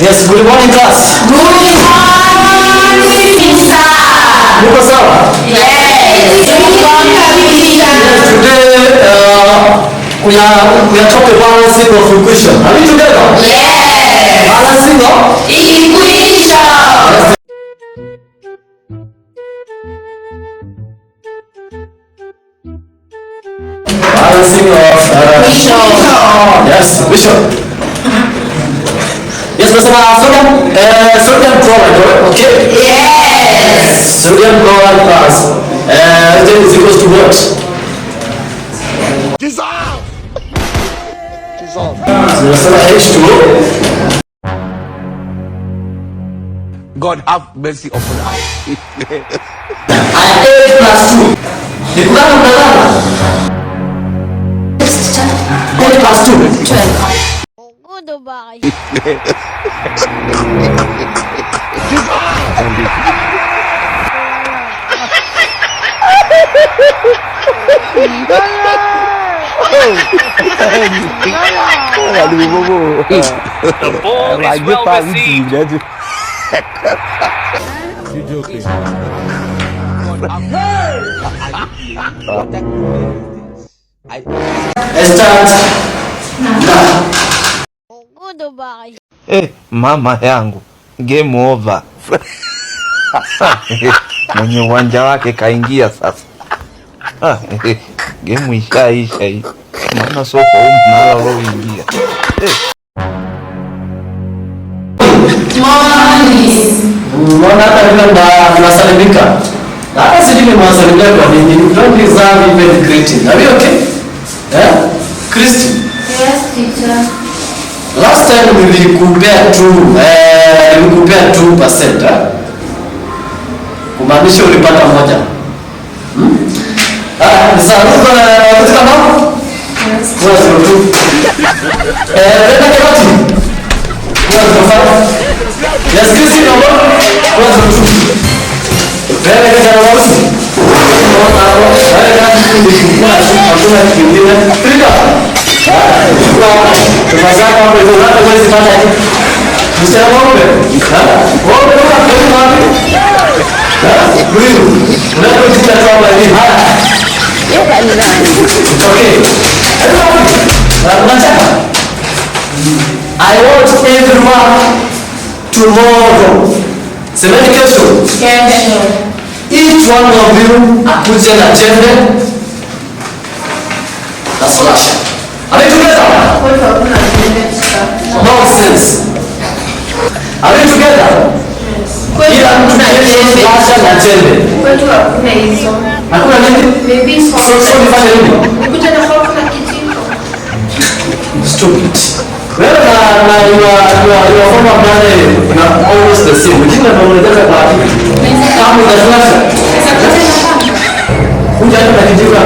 Yes, good morning class. Good morning, sir. Muko sawa? Yes. Today we are talking balancing of equation. Are we together? Yes. Balancing of equation. Balancing of equation. Yes, equation. Yes, sodium chloride, okay? Yes. Sodium chloride plus is equals to what? Dissolve. Dissolve. So H2O. God have mercy upon us. And 8 plus 2. Nikutaka mnalala. 8 plus 2. 12. Good bye. The ball is well received. You joking? Start now. Good bye. Mama yangu, game over. Mwenye uwanja wake kaingia sasa. Game ishaisha hii. Maana soko huko mnalo loingia. Mbona hata vile tunasalimika? Hata sisi tumewasalimia kwa nini? Don't deserve even greeting. Are you okay? Yeah? Christy. Yes, teacher. Last time nilikupea 2%. Kumaanisha ulipata moja. Sasa katika mambo? Yes. What's your 2? Leta kibati. What's your 5? Yes, Christy, no more. What's your 2? Very good, Jawasi. Hakuna kingine. Frida. Tunazama hapo hivyo hata mwezi pata hivi. Msichana ng'ombe. Ng'ombe kwa wapi? Huyu. Unapokuja kwa hivi. Okay. Unataka? I want everyone tomorrow. Semeni kesho. Kesho. Each one of you akuje na jembe na slasher. Are you together? Kwetu hakuna teacher. Nonsense. Are you together? Kwetu Kila mtu hakuna na jembe. slasher na jembe. Kwetu hakuna hizo. Hakuna nini? Maybe So nifanye nini? Kuja na fork na kijiko. Stupid. Wewe na your former brother na almost the same. Lakini ndio unataka kwa akili. Kama una slasher. Kuja na kijiko.